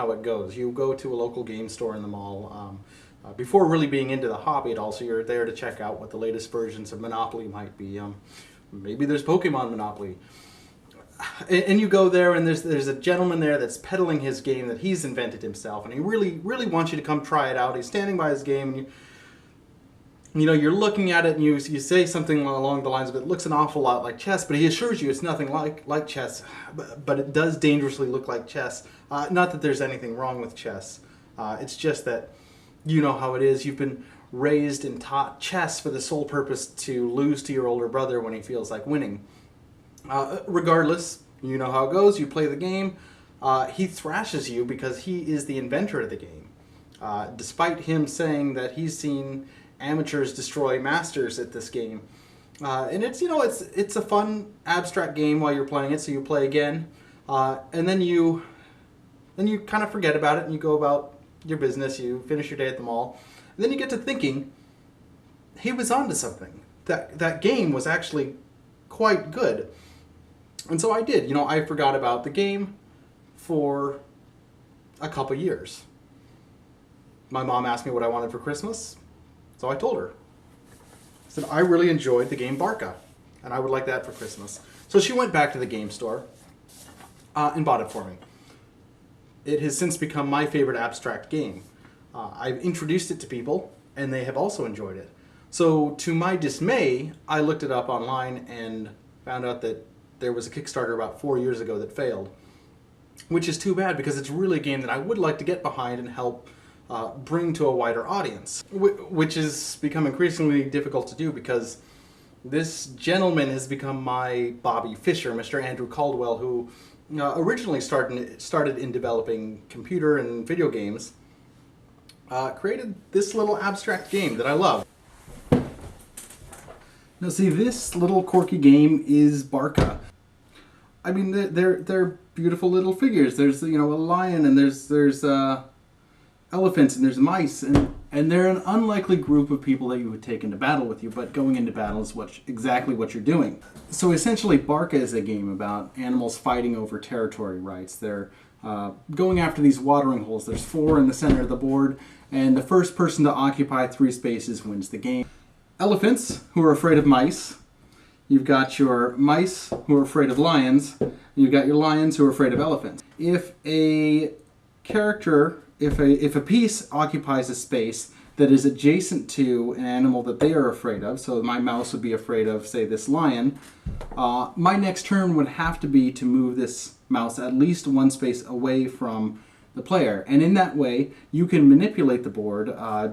how it goes. You go to a local game store in the mall. Before really being into the hobby at all, so you're there to check out what the latest versions of Monopoly might be. Maybe there's Pokemon Monopoly. And you go there, and there's a gentleman there that's peddling his game that he's invented himself, and he really wants you to come try it out. He's standing by his game, and you're looking at it, and you say something along the lines of, it looks an awful lot like chess, but he assures you it's nothing like chess, but it does dangerously look like chess. Not that there's anything wrong with chess. It's just that you know how it is. You've been raised and taught chess for the sole purpose to lose to your older brother when he feels like winning. Regardless, you know how it goes. You play the game. He thrashes you because he is the inventor of the game. Despite him saying that he's seen amateurs destroy masters at this game. And it's a fun, abstract game while you're playing it, so you play again. And then you kind of forget about it, and you go about your business. You finish your day at the mall. And then you get to thinking, he was onto something. That game was actually quite good. And so I did. I forgot about the game for a couple years. My mom asked me what I wanted for Christmas, so I told her. I said, I really enjoyed the game Barca, and I would like that for Christmas. So she went back to the game store and bought it for me. It has since become my favorite abstract game. I've introduced it to people, and they have also enjoyed it. So to my dismay, I looked it up online and found out that there was a Kickstarter about 4 years ago that failed, which is too bad because it's really a game that I would like to get behind and help bring to a wider audience, which has become increasingly difficult to do because this gentleman has become my Bobby Fischer, Mr. Andrew Caldwell, who originally started in developing computer and video games, created this little abstract game that I love. Now see, this little quirky game is Barca. I mean, they're beautiful little figures. There's a lion, and there's elephants, and there's mice, and they're an unlikely group of people that you would take into battle with you, but going into battle is exactly what you're doing. So essentially, Barca is a game about animals fighting over territory rights. They're going after these watering holes. There's 4 in the center of the board, and the first person to occupy 3 spaces wins the game. Elephants, who are afraid of mice. You've got your mice, who are afraid of lions. And you've got your lions, who are afraid of elephants. If a piece occupies a space that is adjacent to an animal that they are afraid of, so my mouse would be afraid of, say, this lion, my next turn would have to be to move this mouse at least 1 space away from the player. And in that way, you can manipulate the board,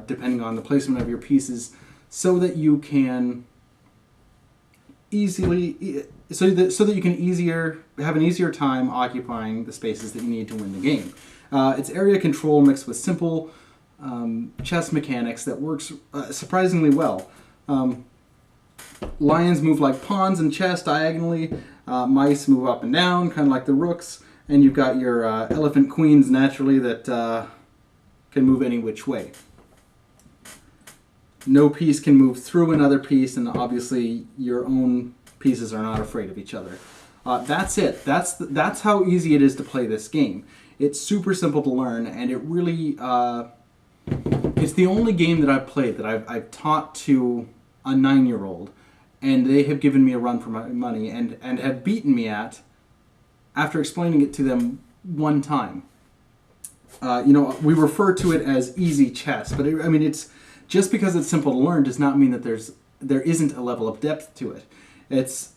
depending on the placement of your pieces, so that you can have an easier time occupying the spaces that you need to win the game. It's area control mixed with simple chess mechanics that works surprisingly well. Lions move like pawns in chess diagonally. Mice move up and down, kind of like the rooks. And you've got your elephant queens naturally that can move any which way. No piece can move through another piece, and obviously your own pieces are not afraid of each other. That's it. That's how easy it is to play this game. It's super simple to learn, and it really it's the only game that I've played that I've taught to a 9-year-old, and they have given me a run for my money and have beaten me at after explaining it to them one time. We refer to it as easy chess, but it's just because it's simple to learn does not mean that there isn't a level of depth to it. It's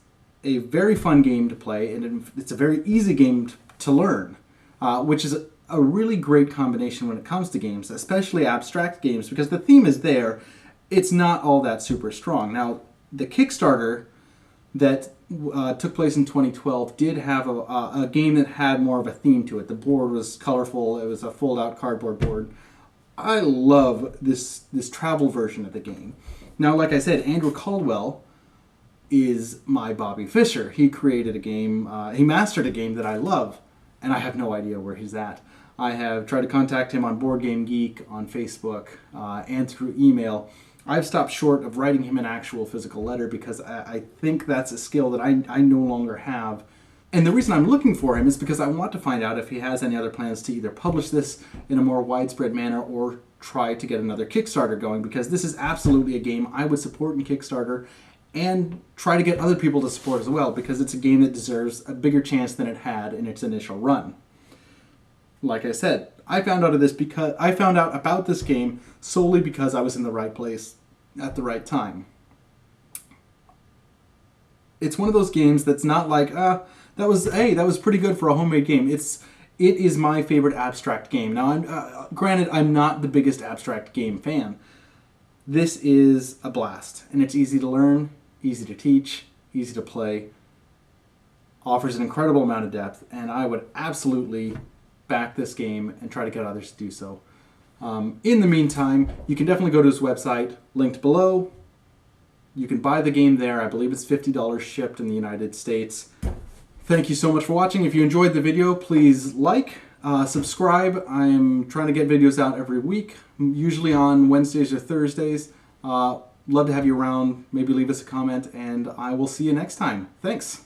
a very fun game to play, and it's a very easy game to learn, which is a really great combination when it comes to games, especially abstract games, because the theme is there. It's not all that super strong. Now, the Kickstarter that took place in 2012 did have a game that had more of a theme to it. The board was colorful. It was a fold-out cardboard board. I love this travel version of the game. Now, like I said, Andrew Caldwell is my Bobby Fischer. He created a game, he mastered a game that I love, and I have no idea where he's at. I have tried to contact him on Board Game Geek, on Facebook, and through email. I've stopped short of writing him an actual physical letter because I think that's a skill that I no longer have. And the reason I'm looking for him is because I want to find out if he has any other plans to either publish this in a more widespread manner or try to get another Kickstarter going, because this is absolutely a game I would support in Kickstarter and try to get other people to support as well, because it's a game that deserves a bigger chance than it had in its initial run. Like I said, I found out about this game solely because I was in the right place at the right time. It's one of those games that's not like, that was pretty good for a homemade game. It is my favorite abstract game. Now, granted, I'm not the biggest abstract game fan. This is a blast, and it's easy to learn, easy to teach, easy to play, offers an incredible amount of depth, and I would absolutely back this game and try to get others to do so. In the meantime, you can definitely go to his website, linked below. You can buy the game there. I believe it's $50 shipped in the United States. Thank you so much for watching. If you enjoyed the video, please like, subscribe. I'm trying to get videos out every week, usually on Wednesdays or Thursdays. Love to have you around. Maybe leave us a comment, and I will see you next time. Thanks.